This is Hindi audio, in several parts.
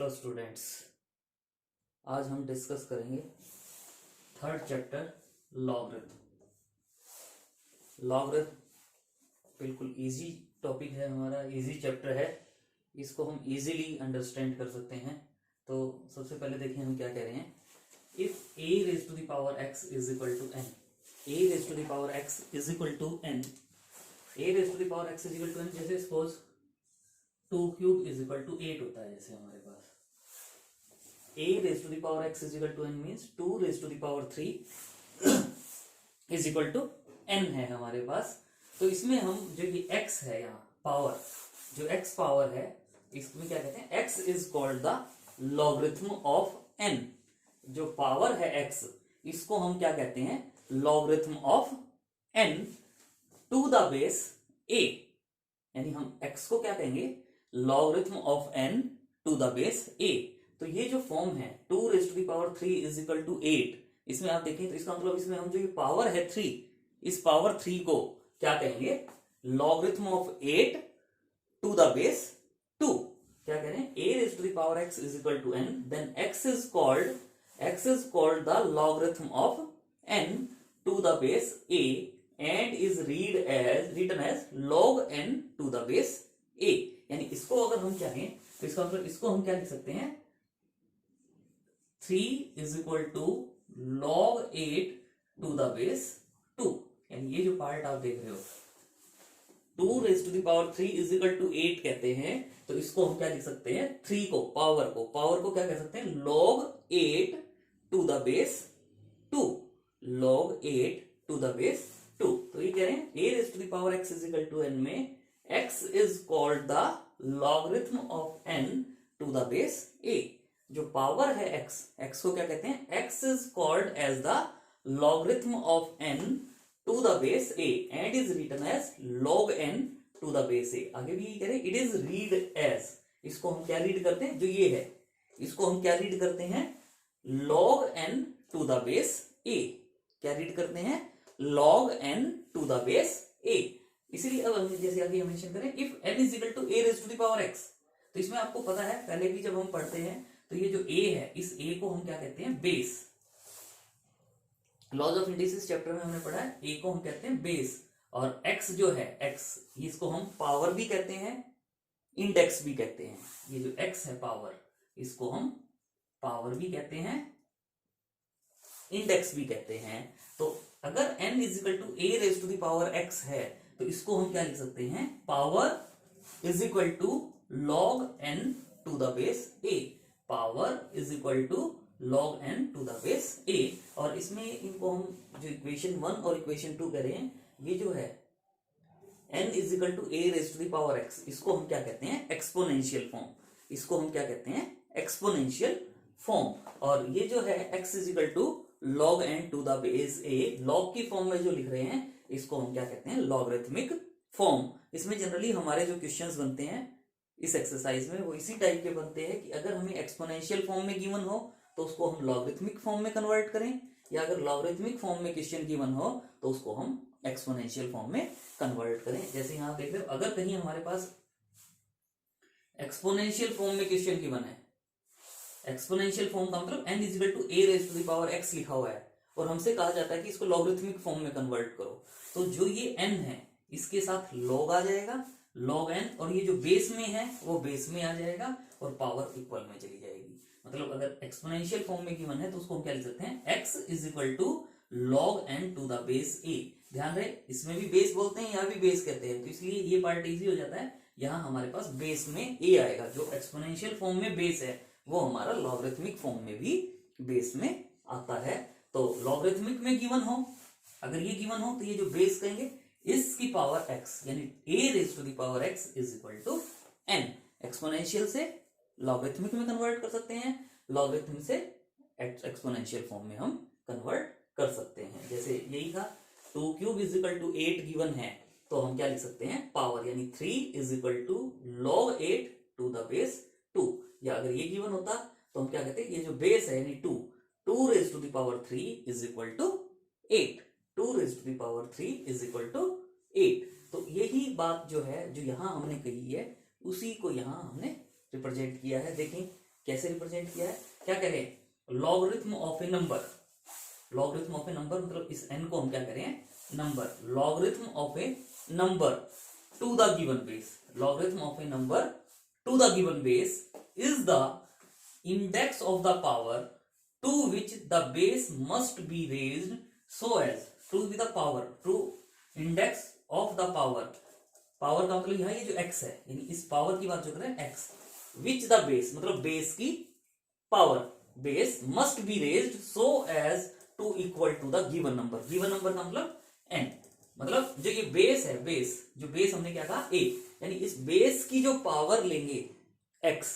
हेलो स्टूडेंट्स, आज हम डिस्कस करेंगे थर्ड चैप्टर लॉगरिथम। लॉगरिथम बिल्कुल इजी टॉपिक है, हमारा इजी चैप्टर है। इसको हम इजीली अंडरस्टैंड कर सकते हैं। तो सबसे पहले देखिए हम क्या कह रहे हैं। If a raise to the power x is equal to n, a raise to the power x is equal to n, a raise to the power x is equal to n, जैसे suppose 2 cube is equal to 8 होता है। जैसे हमारे पास a raise to the power x is equal to n means 2 raise to the power 3 is equal to n है हमारे पास। तो इसमें हम जो ये x है, यहाँ पावर, जो x पावर है, इसमें क्या कहते हैं, x is called the logarithm of n। जो पावर है x, इसको हम क्या कहते हैं, logarithm of n to the base a। यानी हम x को क्या कहेंगे, logarithm of n to the base a। तो ये जो फॉर्म है 2 raise to the power 3 is equal to 8, इसमें आप देखें तो इसका मतलब इसमें हम जो ये पावर है 3, इस पावर 3 को क्या कहेंगे, logarithm of 8 to the base 2। क्या कह रहे हैं, a raise to the power x is equal to n, then x is called the logarithm of n to the base a and is written as log n to the base a। यानी इसको अगर हम चाहें तो इसका मतलब इसको हम क्या लिख सकते हैं, 3 is equal to log 8 to the base 2। यानी ये जो पार्ट आप देख रहे हो 2 raise to the power 3 is equal to 8 कहते हैं, तो इसको हम क्या लिख सकते हैं, 3 को पावर को क्या कह सकते हैं, log 8 to the base 2, log 8 to the base 2। तो ये कह रहे हैं a raise to the power x is equal to n में x is called the logarithm of n to the base a। जो पावर है x को क्या कहते हैं, x is called as the logarithm of n to the base a and is written as log n to the base a। आगे भी कह रहे हैं इट इज रीड एज, इसको हम क्या रीड करते हैं, जो ये है इसको हम क्या रीड करते हैं, log n to the base a। क्या रीड करते हैं, log n to the base a। इसीलिए अब हम जैसे आगे हम मेंशन करें, if n is equal to a raise to the power x, तो इसमें आपको पता है पहले भी जब हम पढ़ते हैं तो ये जो a है, इस a को हम क्या कहते हैं, base. Laws of indices chapter में हमने पढ़ा है, a को हम कहते हैं बेस, और x जो है x, इसको हम पावर भी कहते हैं, इंडेक्स भी कहते हैं। ये जो x है पावर, इसको हम पावर भी कहते हैं, इंडेक्स भी कहते हैं। तो अगर n is equal to a raise to the power x है, तो इसको हम क्या लिख सकते हैं, power is equal to log n to the base a। Power is equal to log n to the base a। और इसमें इनको हम जो इक्वेशन 1 और इक्वेशन 2 करें, ये जो है n is equal to a raise to the power x, इसको हम क्या कहते हैं, एक्सपोनेंशियल फॉर्म। इसको हम क्या कहते हैं, एक्सपोनेंशियल फॉर्म। और ये जो है x is equal to log n to the base a, log की फॉर्म में जो लिख रहे हैं, इसको हम क्या कहते हैं, लॉगरिथमिक फॉर्म। इसमें जनरली हमारे जो क्वेश्चंस बनते हैं इस एक्सरसाइज में, वो इसी टाइप के बनते हैं कि अगर हमें एक्सपोनेंशियल फॉर्म में गिवन हो तो उसको हम लॉगरिथमिक फॉर्म में कन्वर्ट करें, या अगर लॉगरिथमिक फॉर्म में क्वेश्चन गिवन हो तो उसको हम एक्सपोनेंशियल फॉर्म में कन्वर्ट करें। जैसे यहाँ देख रहे हो, अगर कहीं हमारे पास एक्सपोनेंशियल फॉर्म में क्वेश्चन गिवन है, एक्सपोनेंशियल फॉर्म का मतलब n is equal to a raise to the power x लिखा हुआ है, और हमसे कहा जाता है कि इसको लॉगरिथमिक फॉर्म में कन्वर्ट करो, तो जो ये n है इसके साथ log आ जाएगा, log n, और ये जो बेस में है वो बेस में आ जाएगा, और पावर इक्वल में चली जाएगी। मतलब अगर एक्सपोनेंशियल फॉर्म में गिवन है तो उसको हम क्या लिख सकते हैं, x is equal to log n to the base a। ध्यान रहे, इसमें भी बेस बोलते हैं, यहाँ भी बेस कहते हैं, तो इसलिए ये पार्ट इजी हो जाता है। यहाँ हमारे पास बेस में a आएगा, जो एक्सपोनेंशियल फॉर्म में बेस है वो हमारा लॉगरिथमिक फॉर्म में भी बेस में आता है। तो लॉगरिथमिक में गिवन हो, अगर ये गिवन हो तो ये जो बेस कहेंगे इसकी पावर x, यानी a raise to the power x is equal to n। Exponential से लॉगरिथमिक में कन्वर्ट कर सकते हैं, लॉगरिथम से एक्सपोनेंशियल फॉर्म में हम कन्वर्ट कर सकते हैं। जैसे यही था 2 cube is equal to 8 given है, तो हम क्या लिख सकते हैं, पावर, यानी 3 is equal to log 8 to the base 2। या अगर ये गिवन होता तो हम क्या कहते हैं, ये जो बेस है यानी 2 raise to the power 3 is equal to 8, 2 raise to the power 3 is equal to 8। तो यही बात जो है, जो यहां हमने कही है, उसी को यहां हमने रिप्रेजेंट किया है। देखें कैसे रिप्रेजेंट किया है, क्या कह रहे हैं, logarithm of a number, logarithm of a number मतलब इस n को हम क्या करें, number, logarithm of a number to the given base, logarithm of a number to the given base is the index of the power to which the base must be raised so as to be the power, to index of the power, power का मतलब यहाँ ये जो x है, यानी इस पावर की बात जो कर रहे हैं x, विच द बेस मतलब बेस की power, base must be raised so as to equal to the given number, given number का मतलब n, मतलब जो ये बेस है, बेस जो बेस हमने क्या कहा a, यानी इस बेस की जो पावर लेंगे x,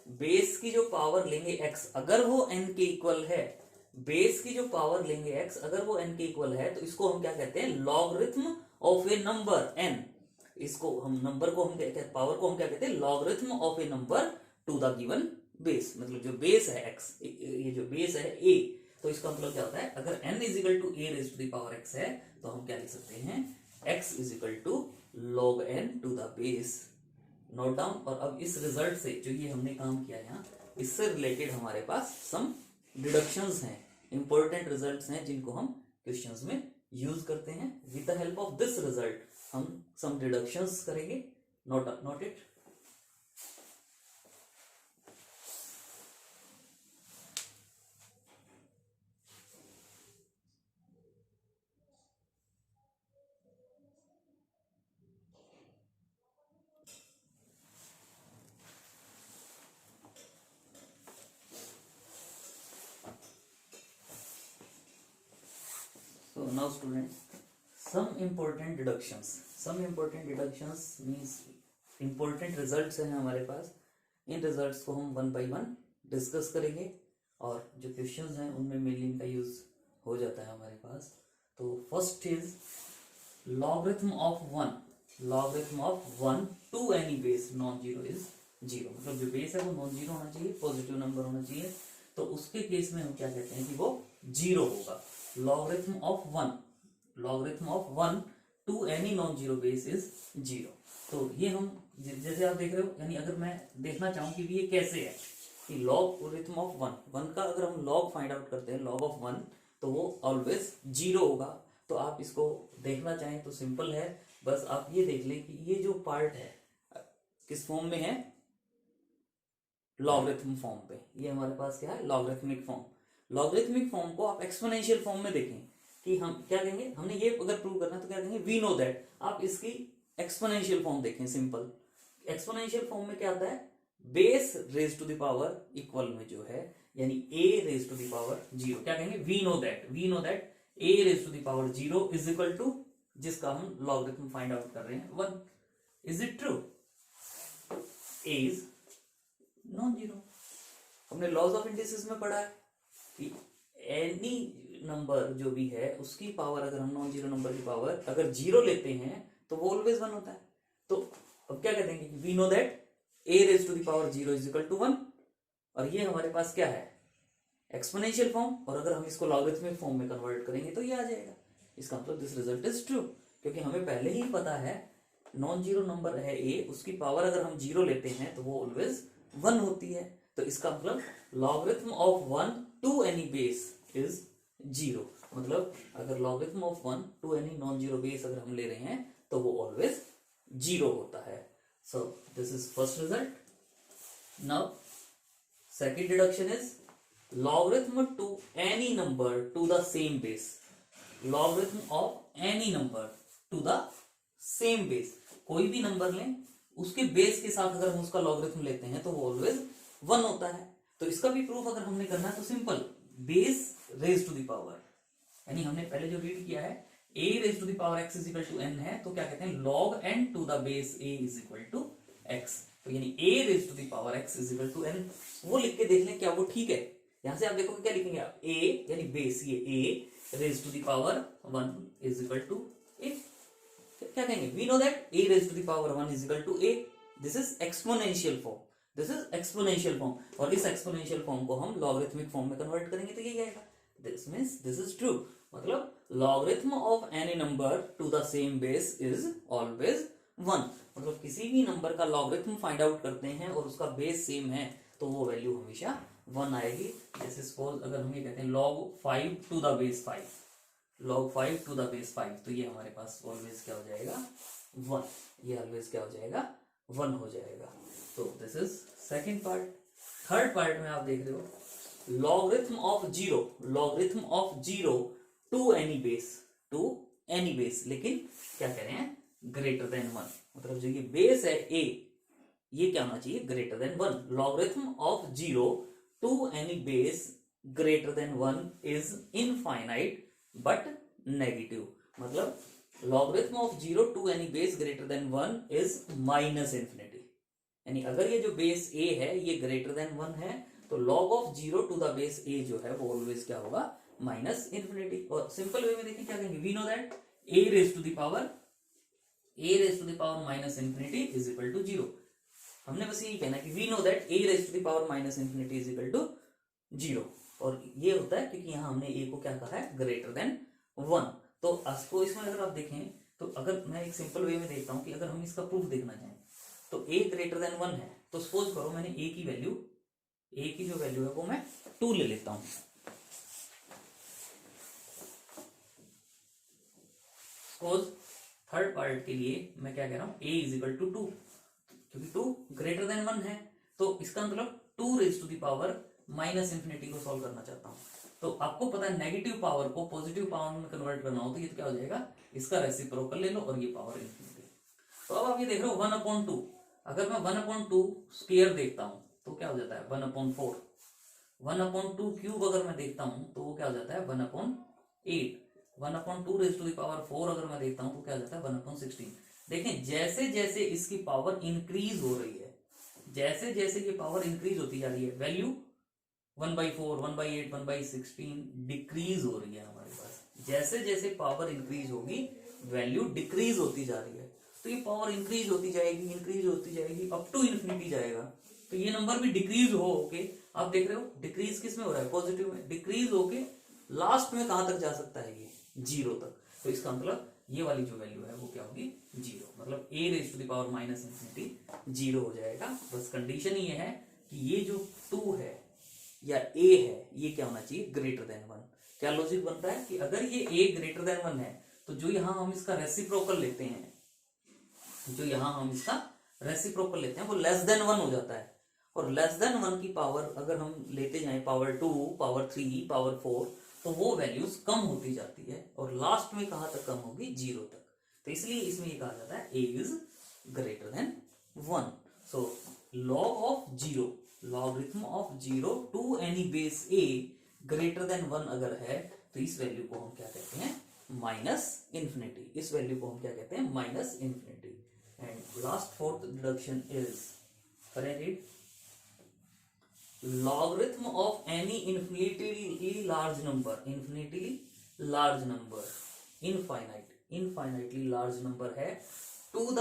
बेस की जो पावर लेंगे x अगर वो n के इक्वल है, बेस की जो पावर लेंगे x अगर वो n के इक्वल है, तो इसको हम क्या कहते हैं, logarithm of a number n, इसको हम नंबर को हम क्या कहते हैं, पावर को हम क्या कहते हैं, logarithm of a number to the given base, मतलब जो बेस है x, ये जो बेस है a, तो इसका मतलब क्या होता है, अगर n is equal to a raise to the power x है, तो हम क्या लिख सकते हैं, x is equal to log n to the base, note down. और अब इस रिजल्ट से जो ये हमने काम किया यहाँ, इससे रिलेटेड हमारे पास सम डिडक्शंस हैं, इंपॉर्टेंट रिजल्ट्स हैं, जिनको हम क्वेश्चंस में यूज करते हैं। With the help of this result हम सम डिडक्शंस करेंगे, note it. So now students, some important deductions means important results हैं हमारे पास, इन रिजल्ट्स को हम वन बाय वन डिस्कस करेंगे, और जो क्वेश्चंस हैं उनमें मेनली इनका यूज हो जाता है हमारे पास। तो first is logarithm of one two any base non zero is zero, मतलब जो बेस है वो नॉन जीरो होना चाहिए, पॉजिटिव नंबर होना चाहिए, तो उसके केस में हम क्या कहते हैं कि वो जीरो होगा। Logarithm of one two any non zero base is zero. तो ये हम जैसे आप देख रहे हो, यानी अगर मैं देखना चाहूं कि ये कैसे है, कि लॉगरिथम ऑफ वन का अगर हम लॉग फाइंड आउट करते हैं, लॉग ऑफ वन, तो वो ऑलवेज जीरो होगा। तो आप इसको देखना चाहें तो सिंपल है, बस आप ये देख लें कि ये जो पार्ट है किस फॉर्म में है, लॉगरिथम फॉर्म पे, ये हमारे पास क्या है, लॉगरिथमिक फॉर्म। लॉगरिथमिक फॉर्म को आप एक्सपोनेंशियल फॉर्म में देखें कि हम क्या कहेंगे, हमने ये अगर प्रूव करना है तो क्या कहेंगे, वी नो दैट। आप इसकी एक्सपोनेंशियल फॉर्म देखें, सिंपल एक्सपोनेंशियल फॉर्म में क्या आता है, base raise to the power equal में जो है, यानी a raise to the power zero, क्या कहेंगे, we know that a raise to the power zero is equal to, जिसका हम लॉगरिथम फाइंड आउट कर रहे हैं, one. Is it true, a is non zero. हमने लॉज ऑफ इंडिसेस में पढ़ा है कि एनी नंबर जो भी है उसकी पावर, अगर हम नॉन जीरो नंबर की पावर अगर जीरो लेते हैं तो वो ऑलवेज वन होता है। तो अब क्या कहते हैं कि we know that a raise to the power zero is equal to one, और ये हमारे पास क्या है, एक्सपोनेंशियल फॉर्म, और अगर हम इसको लॉगरिथमिक फॉर्म में कन्वर्ट करेंगे तो ये आ जाएगा। इसका मतलब दिस रिजल्ट इज ट्रू, क्योंकि हमें पहले ही पता है नॉन जीरो नंबर है a, उसकी पावर अगर हम जीरो लेते हैं तो वो ऑलवेज वन होती है। तो इसका मतलब logarithm of one two any base is zero, मतलब अगर logarithm of one two any non zero base अगर हम ले रहे हैं तो वो ऑलवेज जीरो होता है। So this is first result. Now second deduction is logarithm to any number to the same base, logarithm of any number to the same base, कोई भी नंबर लें उसके बेस के साथ अगर हम उसका लॉगरिथम लेते हैं तो वो ऑलवेज वन होता है। तो इसका भी प्रूफ अगर हमने करना है तो simple, base raise to the power, यानी हमने पहले जो रीड किया है a raise to the power x is equal to n है, तो क्या कहते हैं, log n to the base a is equal to x, तो यानी a raise to the power x is equal to n, वो लिख के देख लें क्या वो ठीक है। यहां से आप देखो क्या लिखेंगे आप, a यानी बेस, ये a raise to the power 1 is equal to a, क्या कहेंगे, we know that a raise to the power 1 is equal to a, this is exponential form, this is exponential form, और इस एक्सपोनेंशियल फॉर्म को हम लॉगरिथमिक फॉर्म में कन्वर्ट करेंगे तो यही आएगा। This means this is true, मतलब logarithm of any number to the same base is always one, मतलब किसी भी नंबर का लॉगरिथम फाइंड आउट करते हैं और उसका बेस सेम है तो वो वैल्यू हमेशा 1 आएगी। जैसे सपोज अगर हम ये कहते हैं log 5 to the base 5, log 5 to the base 5, तो ये हमारे पास ऑलवेज क्या हो जाएगा 1, ये ऑलवेज क्या हो जाएगा 1 हो जाएगा। तो this is second part. Third part में आप देख रहे हो logarithm of zero, logarithm of zero to any base, लेकिन क्या कह रहे हैं ग्रेटर देन 1, मतलब जो ये बेस है a, ये क्या होना चाहिए greater than 1। Logarithm of zero to any base greater than 1 is infinite but negative, मतलब logarithm of zero to any base greater than 1 is minus infinity. यानी अगर ये जो बेस a है ये ग्रेटर देन 1 है तो log of zero to the base a जो है वो ऑलवेज क्या होगा माइनस इन्फिनिटी। और सिंपल वे में देखिए क्या कहेंगे, we know that a raise to the power minus infinity is equal to 0। हमने बस यही कहना कि we know that a raise to the power minus infinity is equal to 0, और ये होता है क्योंकि यहाँ हमने a को क्या कहा है ग्रेटर देन 1। तो आपको इसमें अगर आप देखें तो अगर मैं एक सिंपल वे में देखता हूं कि अगर हम इसका प्रूफ देखना चाहें तो a ग्रेटर देन 1 है, तो सपोज करो मैंने a की जो वैल्यू है वो मैं 2 ले लेता हूं। सपोज थर्ड पार्ट के लिए मैं क्या कह रहा हूं a इज इक्वल टू 2, क्योंकि 2 ग्रेटर देन 1 है, तो इसका मतलब 2 raise to the power minus infinity को सॉल्व करना चाहता हूं। तो आपको पता है नेगेटिव पावर को पॉजिटिव पावर में कन्वर्ट करना हो तो ये क्या हो जाएगा, इसका रेसिप्रोकल ले लो और ये पावर इन्फिनिटी। तो अब आप ये देख रहे हो 1/2, अगर मैं 1/2 स्क्वायर देखता हूं तो क्या हो जाता है 1/4। 1/2 क्यूब अगर मैं देखता हूं तो वो क्या हो जाता है 1/8। 1/2 रेज टू द पावर 4 अगर मैं देखता हूं तो क्या हो जाता है 1/16। देखें जैसे जैसे इसकी पावर इंक्रीज हो रही है, जैसे जैसे ये पावर इंक्रीज होती जा रही है, वैल्यू 1/4, 1/8, 1/16 डिक्रीज हो रही है हमारे पास। जैसे जैसे पावर इंक्रीज होगी वैल्यू डिक्रीज होती जा रही है, तो ये पावर इंक्रीज होती जाएगी अप टू इन्फिनिटी जाएगा। तो ये नंबर भी डिक्रीज होके आप देख रहे हो डिक्रीज किस में हो रहा है पॉजिटिव में, डिक्रीज होके लास्ट में कहां तक जा सकता है ये 0 तक। तो इसका मतलब ये वाली जो वैल्यू है वो क्या होगी 0, मतलब a raise to the power minus infinity 0 हो जाएगा। बस कंडीशन ये है कि ये जो 2 है या a है ये क्या होना चाहिए ग्रेटर देन 1। क्या लॉजिक बनता है कि अगर ये a ग्रेटर देन 1 है तो जो यहां हम इसका रेसिप्रोकल लेते हैं, वो लेस देन 1 हो जाता है। और लेस देन 1 की पावर अगर हम लेते जाएं पावर 2, पावर 3, पावर 4, तो वो वैल्यूज कम होती जाती है और लास्ट में कहां तक कम होगी 0 तक। तो इसलिए इसमें ये कहा जाता है a is greater than 1। So logarithm of zero to any base a greater than 1 अगर है तो इस वैल्यू को हम क्या कहते हैं माइनस इन्फिनिटी। इस वैल्यू को हम क्या कहते हैं minus infinity. And last fourth deduction is read logarithm of any infinitely large number, infinitely large number है to the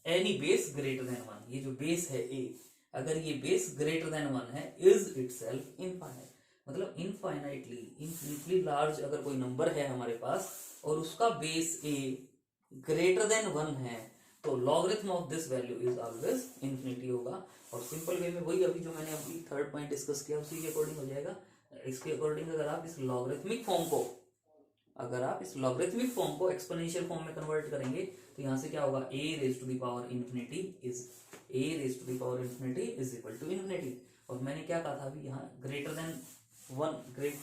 any base greater than 1। ये जो बेस है a, अगर ये बेस ग्रेटर देन 1 है इज इटसेल्फ इनफाइनाइट, मतलब इनफिनिटली लार्ज अगर कोई नंबर है हमारे पास और उसका बेस a ग्रेटर देन 1 है तो logarithm of this value is always infinity होगा। और सिंपल वे में वही अभी जो मैंने अभी थर्ड पॉइंट डिस्कस किया उसी के अकॉर्डिंग हो जाएगा। इसके अकॉर्डिंग अगर आप इस लॉगरिथमिक फॉर्म को एक्सपोनेंशियल फॉर्म में कन्वर्ट करेंगे तो यहां से क्या होगा a raise to the power infinity is equal to infinity. और मैंने क्या कहा था अभी यहाँ ग्रेटर देन 1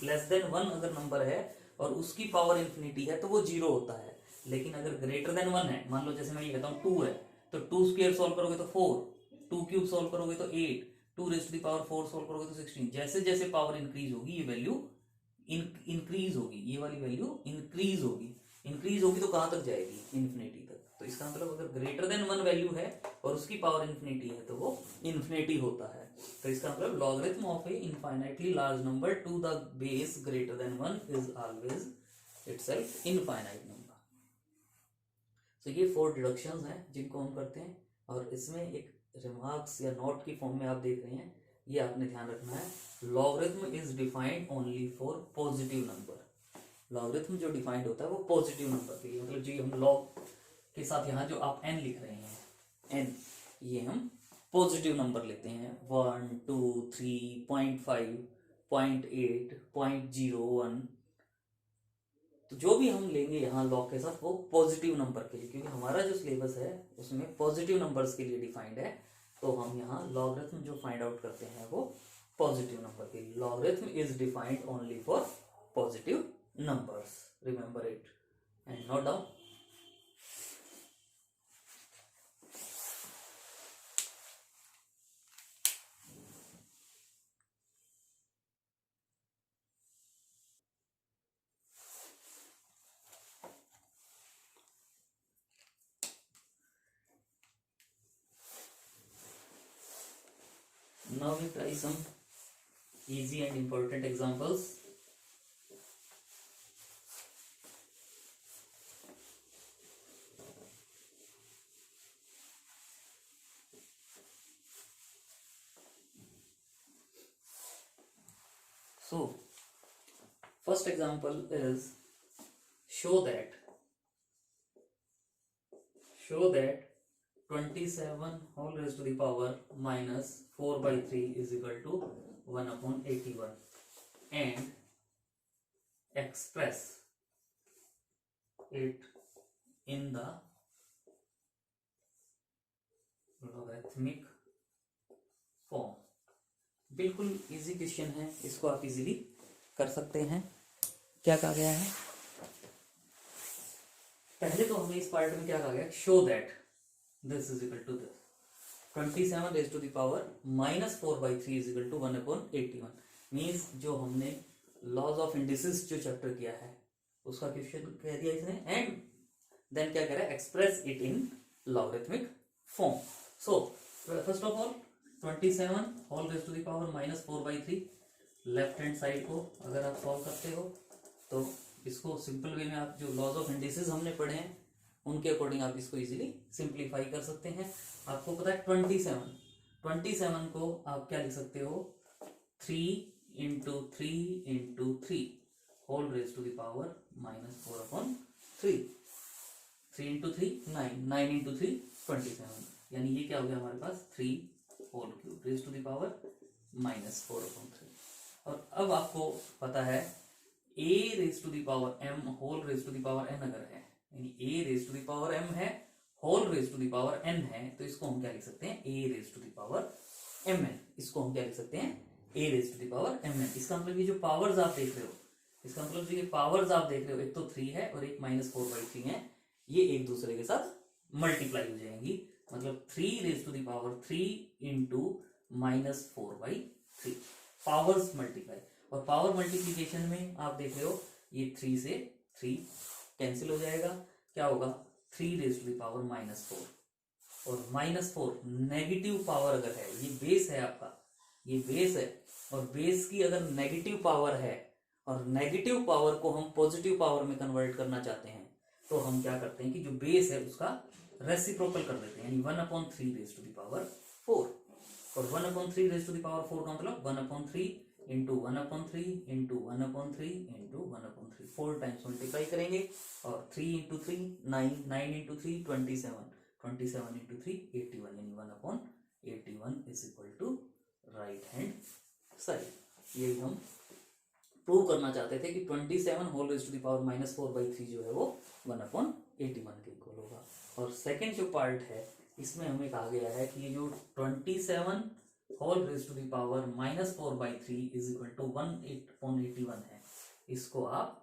लेस देन 1 अगर नंबर है और उसकी पावर इन्फिनिटी है तो वो 0 होता है। लेकिन अगर ग्रेटर देन 1 है, मान लो जैसे मैं ये कहता हूँ 2 है तो 2 स्क्वायर सॉल्व करोगे तो 4, 2 क्यूब सॉल्व करोगे तो 8, 2 raise to the power 4 solve करोगे तो 16। जैसे जैसे पावर इंक्रीज होगी ये वैल्यू इंक्रीज होगी, ये वाली वैल्यू इंक्रीज होगी तो कहां तक जाएगी इन्फिनिटी तक। तो इसका मतलब अगर ग्रेटर देन 1 वैल्यू है और उसकी पावर इन्फिनिटी है तो वो इन्फिनिटी होता है। तो इसका मतलब logarithm of A infinitely large number to the base greater than 1 is always itself infinite number. तो ये 4 डिडक्शंस हैं जिनको हम करते हैं और इसमें एक रिमार्क्स या नोट की फॉर्म में आप देख रहे हैं, ये आपने ध्यान रखना है। Logarithm is defined only for positive number. Logarithm जो डिफाइंड होता है वो पॉजिटिव नंबर के लिए, मतलब जो हम लॉग के साथ यहाँ जो आप n लिख रहे हैं n, ये हम पॉजिटिव नंबर लेते हैं 1 2 3 0.5 0.8 0.01, तो जो भी हम लेंगे यहाँ लॉग के साथ वो पॉजिटिव नंबर के लिए, क्योंकि हमारा जो सिलेबस है उसमें पॉजिटिव नंबर्स के लिए डिफाइंड है, तो हम यहाँ लॉगरिथम जो फाइंड आउट करते हैं वो पॉजिटिव नंबर के लिए। Logarithm is defined only for positive numbers, remember it and note down. Now we try some easy and important examples. So, first example is show that 27 whole raised to the power minus 4 by 3 is equal to 1 upon 81 and express it in the logarithmic form। बिल्कुल इजी क्वेश्चन है, इसको आप इजीली कर सकते हैं। क्या कहा गया है, पहले तो हमें इस पार्ट में क्या कहा गया, show that this is equal to this 27 raise to the power minus 4 by 3 is equal to 1 upon 81। Means जो हमने लॉज ऑफ इंडिसेस जो चैप्टर किया है उसका क्वेश्चन कह दिया इसने, एंड देन क्या कह रहा है, express it in logarithmic form. So first of all 27 whole raise to the power minus 4 by 3, left hand side को अगर आप सॉल्व करते हो तो इसको सिंपल वे में आप जो लॉज ऑफ इंडिसेस हमने पढ़े हैं उनके अकॉर्डिंग आप इसको इजीली सिंप्लीफाई कर सकते हैं। आपको पता है 27 को आप क्या लिख सकते हो, 3 into 3 into 3 whole raise to the power minus 4 upon 3, 3 into 3 9, 9 into 3 27, यानी ये क्या हो गया हमारे पास 3 whole cube raise to the power minus 4 upon 3। और अब आपको पता है a raise to the power m whole raise to the power n अगर है, यानी a raise to the power m है, whole raise to the power n है, तो इसको हम क्या लिख सकते हैं, a raise to the power mn। इसको हम क्या लिख सकते हैं, a raise to the power mn। इसका मतलब ये जो पावर्स आप देख रहे हो, इसका मतलब जो ये पावर्स आप देख रहे हो, एक तो 3 है और एक माइनस 4 by 3 है, ये एक दूसरे के साथ मल्टीप्लाई हो जाएंगी। मतलब 3 raise to the power 3 into minus 4 by 3, powers multiply. और पावर मल्टीप्लीकेशन में आप देख रहे हो ये 3 से 3 कैंसिल हो जाएगा, क्या होगा 3 raise to the power minus 4, और माइनस 4 नेगेटिव पावर अगर है, ये बेस है आपका, ये बेस है, और बेस की अगर नेगेटिव पावर है और नेगेटिव पावर को हम पॉजिटिव पावर में कन्वर्ट करना चाहते हैं, तो हम क्या करते हैं कि जो बेस है उसका रेसिप्रोकल कर देते हैं, यानी 1/3 रेज टू द पावर 4। और 1/3 रेज टू द पावर 4 का मतलब 1/3 into 1/3 into 1/3 into 1/3, 4 times multiply करेंगे, और 3 इंटू 3 9, 9 इंटू 3 27, 27 इंटू 3 81, यानी 1/81 is equal to right hand side. यही हम प्रूव करना चाहते थे कि 27 whole raise to the power minus 4 by 3 जो है वो 1/81 के इक्वल होगा। और सेकेंड जो पार्ट है इसमें हमें कहा गया है कि ये जो 27 whole raise to the power minus 4 by 3 is equal to 1/81 है, इसको आप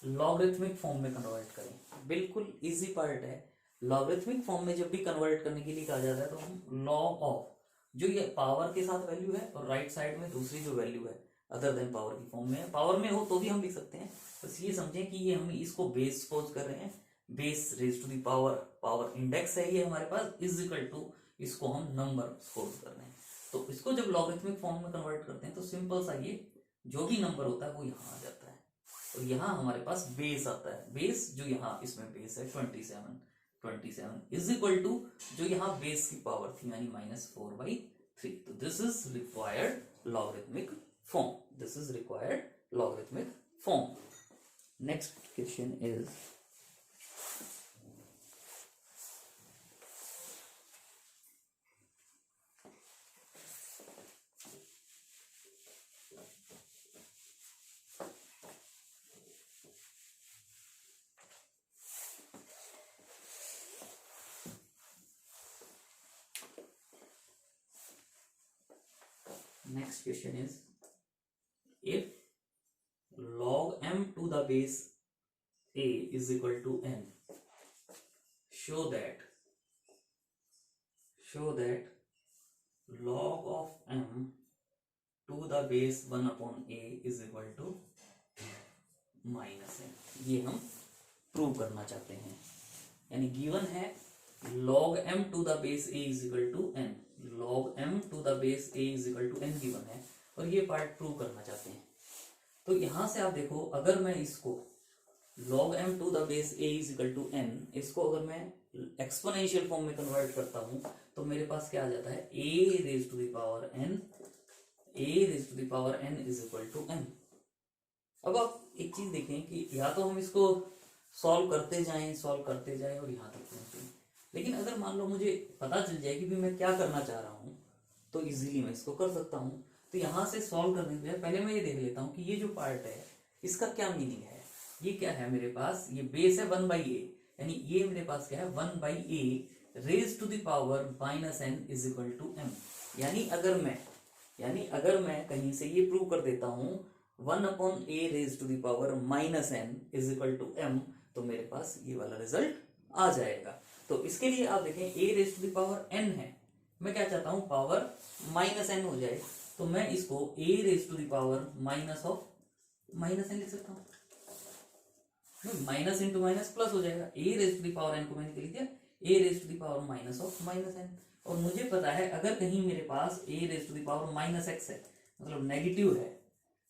लॉगरिथमिक फॉर्म में कन्वर्ट करें। बिल्कुल इजी पार्ट है। लॉगरिथमिक फॉर्म में जब भी कन्वर्ट करने के लिए कहा जाता है तो हम लॉग ऑफ जो ये पावर के साथ वैल्यू है और राइट साइड में दूसरी जो वैल्यू है अदर देन पावर की फॉर्म में, पावर में हो तो भी हम लिख सकते हैं, बस ये समझें कि ये हम इसको बेस सपोज कर रहे हैं, base raise to the power, power index है ये हमारे पास, इज इक्वल टू इसको हम नंबर सपोज कर रहे हैं। तो इसको जब लॉगरिथमिक फॉर्म में कन्वर्ट करते हैं तो सिंपल सा ये जो भी नंबर होता है वो यहाँ आ जाता है, और यहाँ हमारे पास बेस आता है, बेस जो यहाँ इसमें बेस है 27 इज इक्वल टू जो यहाँ बेस की पावर थी यानी -4 by 3। तो this is required logarithmic form, this is required logarithmic form. Next question is next question is if log m to the base a is equal to n, show that log of m to the base 1 upon a is equal to minus n। ये हम प्रूव करना चाहते हैं। यानी गिवन है log m to the base a is equal to n, log m to the base a is equal to n given है और ये पार्ट प्रूव करना चाहते हैं। तो यहां से आप देखो, अगर मैं इसको log m to the base a is equal to n, इसको अगर मैं एक्सपोनेंशियल फॉर्म में कन्वर्ट करता हूं तो मेरे पास क्या आ जाता है, a raised to the power n is equal to n। अब आप एक चीज देखें कि या तो हम इसको सॉल्व करते जाएं और यहां तक पहुंचे, लेकिन अगर मान लो मुझे पता चल जाए कि मैं क्या करना चाह रहा हूं तो इजीली मैं इसको कर सकता हूं। तो यहां से सॉल्व करने के लिए पहले मैं ये देख लेता हूं कि ये जो पार्ट है इसका क्या मीनिंग है। ये क्या है, मेरे पास ये बेस है 1 बाई ए, यानी ये मेरे पास क्या है 1 by a raise to the power minus n is equal to m. यानी अगर मैं कहीं से ये प्रूव कर देता हूं 1 upon a raise to the power minus n is equal to m, तो मेरे पास ये वाला रिजल्ट आ जाएगा। तो इसके लिए आप देखें a raise to the power n है, मैं क्या चाहता हूं पावर माइनस एन हो जाए, तो मैं इसको a raise to the power minus of minus n लिख सकता हूँ, माइनस इंटू माइनस प्लस हो जाएगा। a raise to the power n को मैंने लिख दिया a raise to the power minus of minus n. और मुझे पता है अगर कहीं मेरे पास a raise to the power minus x है, मतलब नेगेटिव है,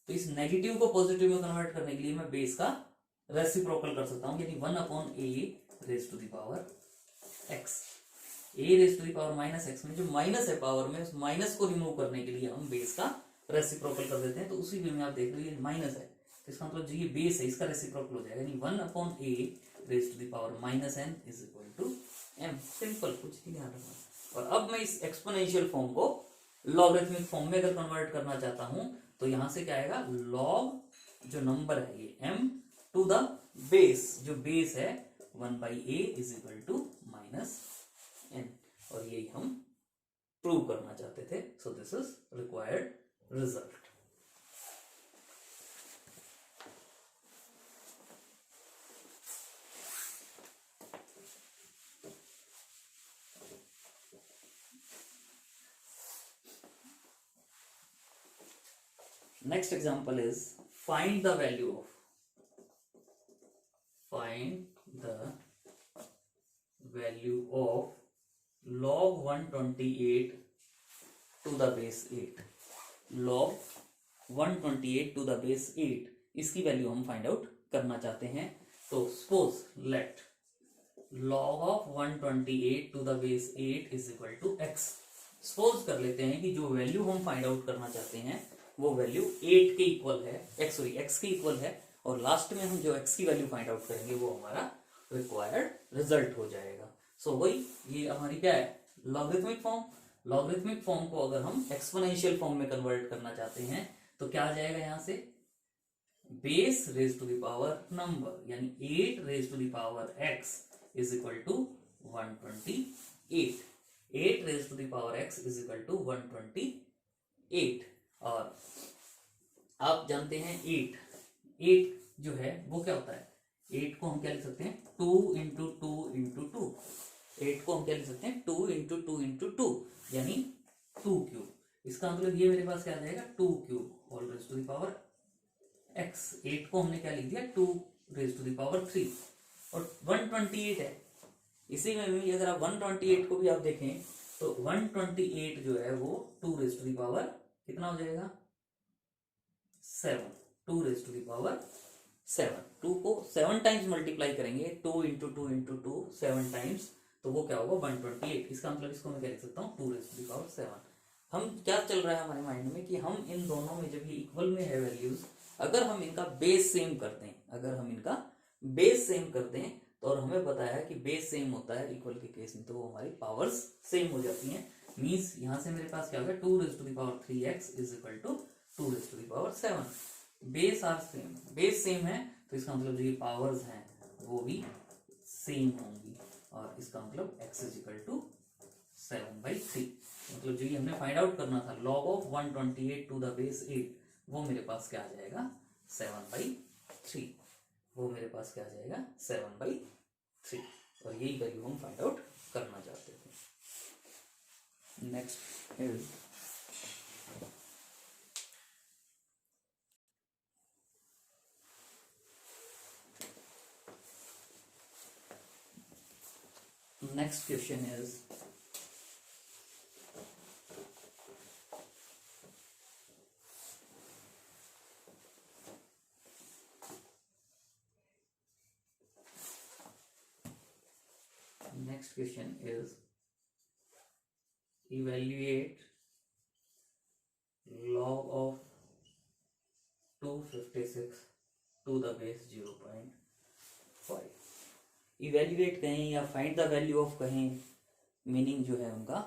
तो इस नेगेटिव को पॉजिटिव में कन्वर्ट करने के लिए मैं बेस का रेसिप्रोकल कर सकता हूँ, यानी 1 upon a raise to the power x। A raise to the power minus x में जो माइनस है पावर में, उस माइनस को रिमूव करने के लिए हम बेस का रेसिप्रोकल कर देते हैं। तो उसी वे में आप देख लो ये माइनस है, तो इसका मतलब जो ये बेस है इसका रेसिप्रोकल हो जाएगा, यानी 1 upon a raise to the power minus n is equal to m. Simple, कुछ नहीं ध्यान रखना। और अब मैं इस एक्सपोनेंशियल फॉर्म को लॉगरिथमिक फॉर्म में अगर कन्वर्ट करना चाहता हूं तो यहां से क्या आएगा, लॉग जो नंबर है ये m टू द बेस, जो बेस है 1 by a is equal to minus n, और यही हम प्रूव करना चाहते थे। So this is required result. Next example is find the value of log 128 to the base 8, log 128 to the base 8, इसकी वैल्यू हम फाइंड आउट करना चाहते हैं। तो suppose let log of 128 to the base 8 is equal to x। Suppose कर लेते हैं कि जो वैल्यू हम फाइंड आउट करना चाहते हैं वो वैल्यू 8 के इक्वल है, x के इक्वल है, और लास्ट में हम जो x की वैल्यू फाइंड आउट करेंगे वो हमारा रिक्वायर्ड रिजल्ट हो जाएगा। सो वही ये हमारी क्या है, लॉगरिथमिक फॉर्म। लॉगरिथमिक फॉर्म को अगर हम एक्सपोनेंशियल फॉर्म में कन्वर्ट करना चाहते हैं तो क्या आ जाएगा, यहां से base raise to the power number, यानी 8 raise to the power x is equal to 128। 8 raise to the power x is equal to 128। और आप जानते हैं 8 जो है वो क्या होता है, 8 को हम क्या लिख सकते हैं 2 इंटू 2 इंटू 2। 8 को हम क्या लिख सकते हैं 2 इंटू 2 इंटू 2, यानी 2 क्यूब। इसका मतलब ये मेरे पास क्या आ जाएगा 2 cube whole raise to the power x। 8 को हमने क्या लिख दिया 2 रेज टू द पावर 3, और 128 है। इसी में भी अगर आप 128 को भी आप देखें तो 128 जो है वो 2 रेज टू द पावर कितना हो जाएगा 7, 2 रेज टू द पावर 7। 2 को 7 टाइम्स मल्टीप्लाई करेंगे, 2 इंटू 2 इंटू 2 7 टाइम्स, तो वो क्या होगा 128। इसका मतलब इसको मैं क्या लिख सकता हूँ 2 रेज टू द पावर 7। हम क्या चल रहा है हमारे माइंड में कि हम इन दोनों में जब ये इक्वल में है वैल्यूज, अगर हम इनका बेस सेम कर दें, तो और हमें पता है कि बेस सेम होता है इक्वल के केस में, तो वो हमारी पावर्स सेम हो जाती हैं। मीन्स यहां से मेरे पास क्या होगा 2 raise to the power 3x is equal to 2 raise to the power 7। Base are same, बेस सेम है तो इसका मतलब जो ये पावर्स हैं वो भी सेम होंगी, और इसका मतलब x इज इक्वल टू 7/3। मतलब जो ये हमने फाइंड आउट करना था log of 128 to the base 8, वो मेरे पास क्या आ जाएगा 7/3। वो मेरे पास क्या आ जाएगा 7/3। और यही वैल्यू हम फाइंड आउट करना चाहते थे। Next is next question is evaluate log of 256 to the base 0.5। Evaluate कहें या फाइंड द वैल्यू ऑफ कहें, मीनिंग जो है उनका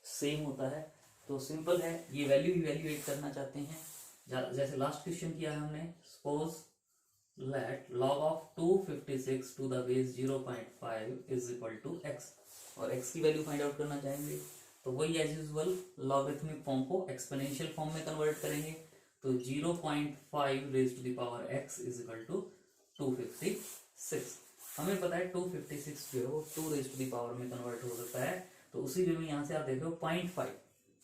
सेम होता है। तो सिंपल है, ये वैल्यू इवेल्युएट करना चाहते हैं। जैसे लास्ट क्वेश्चन किया है हमने, suppose let log of 256 to the base 0.5 is equal to x, और x की वैल्यू फाइंड आउट करना चाहेंगे। तो वही एज यूजुअल लॉगरिथमिक फॉर्म को एक्सपोनेंशियल फॉर्म में कन्वर्ट करेंगे। तो 0.5 raise to the power x is equal to 256। हमें पता है 256 जो है वो 2 रेज टू द पावर में कन्वर्ट हो सकता है। तो उसी वे में यहाँ से आप देख रहे हो 0.5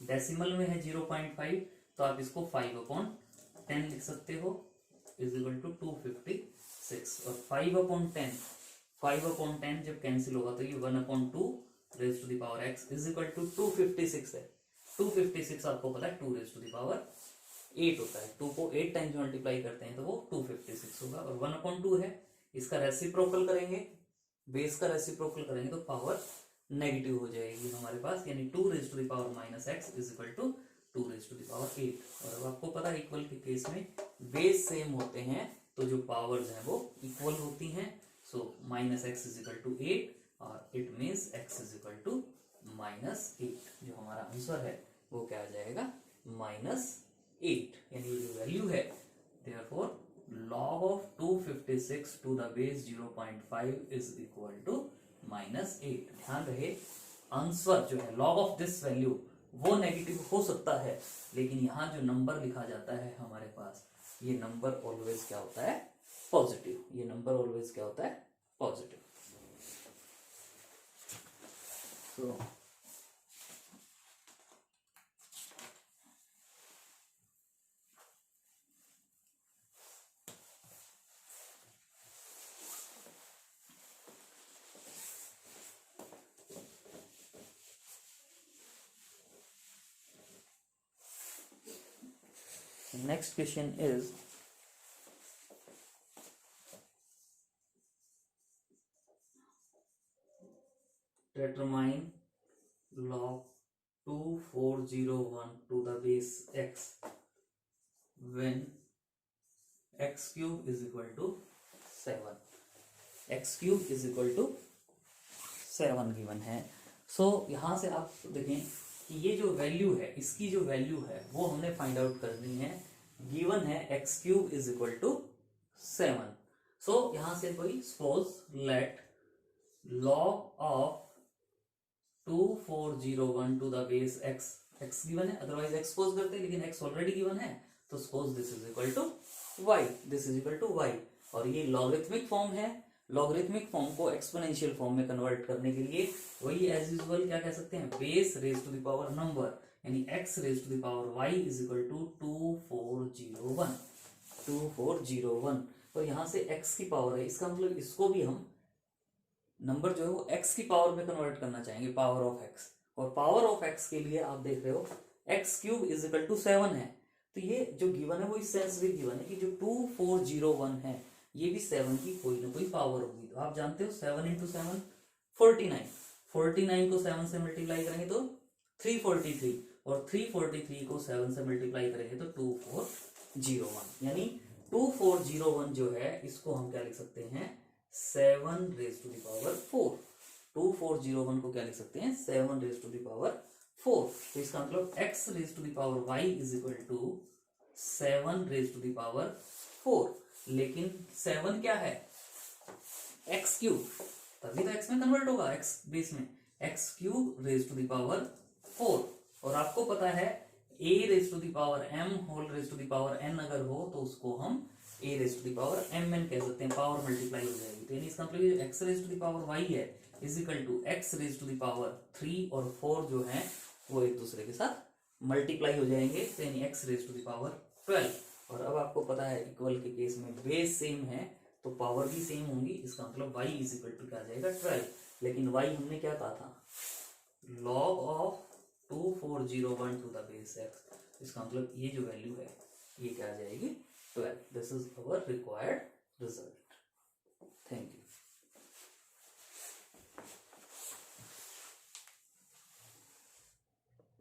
डेसिमल में है 0.5, तो आप इसको 5/10 लिख सकते हो इज इक्वल टू 256। और 5/10 जब कैंसिल होगा तो ये 1/2 raise to the power x is equal to 256 है। 256 आपको पता है 2 रेज टू द पावर 8 होता है। 2 को 8 टाइम्स मल्टीप्लाई करते हैं तो वो 256 होगा। और 1/2 है, इसका रेसिप्रोकल करेंगे, बेस का रेसिप्रोकल करेंगे तो पावर नेगेटिव हो जाएगी हमारे पास, यानी 2 raise to the power -x is equal to 2 raise to the power 8। और अब आपको पता है इक्वल के केस में बेस सेम होते हैं तो जो पावर्स हैं वो इक्वल होती हैं। So -x is equal to 8 और it means x is equal to -8। जो हमारा आंसर है वो क्या आ जाएगा -8, यानी जो वैल्यू है therefore log of 256 to the base 0.5 is equal to -8। ध्यान रहे आंसर जो है log of this वैल्यू वो नेगेटिव हो सकता है, लेकिन यहाँ जो नंबर लिखा जाता है हमारे पास, ये नंबर ऑलवेज क्या होता है पॉजिटिव। ये नंबर ऑलवेज क्या होता है पॉजिटिव। तो next question is determine log 2401 to the base x when x cube is equal to 7। x cube is equal to 7 given है। सो यहाँ से आप देखें कि ये जो वैल्यू है, इसकी जो वैल्यू है वो हमने फाइंड आउट करनी है। गिवन है x cube is equal to 7। So यहां से कोई suppose let log of 2401 to the base x given है, अदरवाइज x सपोज करते हैं, लेकिन x ऑलरेडी गिवन है तो suppose this is equal to y, this is equal to y। और ये लॉगरिथमिक फॉर्म है, लॉगरिथमिक फॉर्म को एक्सपोनेंशियल फॉर्म में कन्वर्ट करने के लिए वही एज यूजुअल क्या कह सकते हैं, base raise to the power number, यानी x raise to the power y is equal to 2401। और यहां से x की पावर है, इसका मतलब इसको भी हम नंबर जो है वो x की पावर में कन्वर्ट करना चाहेंगे, पावर ऑफ x। और पावर ऑफ x के लिए आप देख रहे हो x cube is equal to 7 है। तो ये जो गिवन है वो इस सेंस भी गिवन है कि जो 2401 है ये भी 7 की कोई ना कोई पावर होगी। तो आप जानते हो 7 × 7 49, 49 को 7 से मल्टीप्लाई करेंगे तो 343, और 343 को 7 से मल्टीप्लाई करेंगे तो 2401, यानी 2401 जो है इसको हम क्या लिख सकते हैं 7 रेज टू द पावर 4। 2401 को क्या लिख सकते हैं 7 रेज टू द पावर 4। तो इसका मतलब x raise to the power y is equal to 7 raise to the power 4। लेकिन 7 क्या है x क्यूब, तभी तो x में कन्वर्ट होगा, x बेस में x cube raise to the power 4। और आपको पता है a raise to the power m whole raise to the power n अगर हो तो उसको हम a raise to the power mn कह सकते हैं, पावर मल्टीप्लाई हो जाएगी। तो यानी इसका मतलब x raise to the power y है is equal to x raise to the power 3 और 4 जो है वो एक दूसरे के साथ मल्टीप्लाई हो जाएंगे, तो यानी x raise to the power 12। और अब आपको पता है इक्वल के केस में बेस सेम है तो पावर भी सेम होंगी, इसका मतलब y इज इक्वल टू क्या आ जाएगा 12। लेकिन y हमने क्या कहा था, log of 2401 to the base x, इसका मतलब ये जो वैल्यू है ये क्या आ जाएगी 12। This is our required result. Thank you.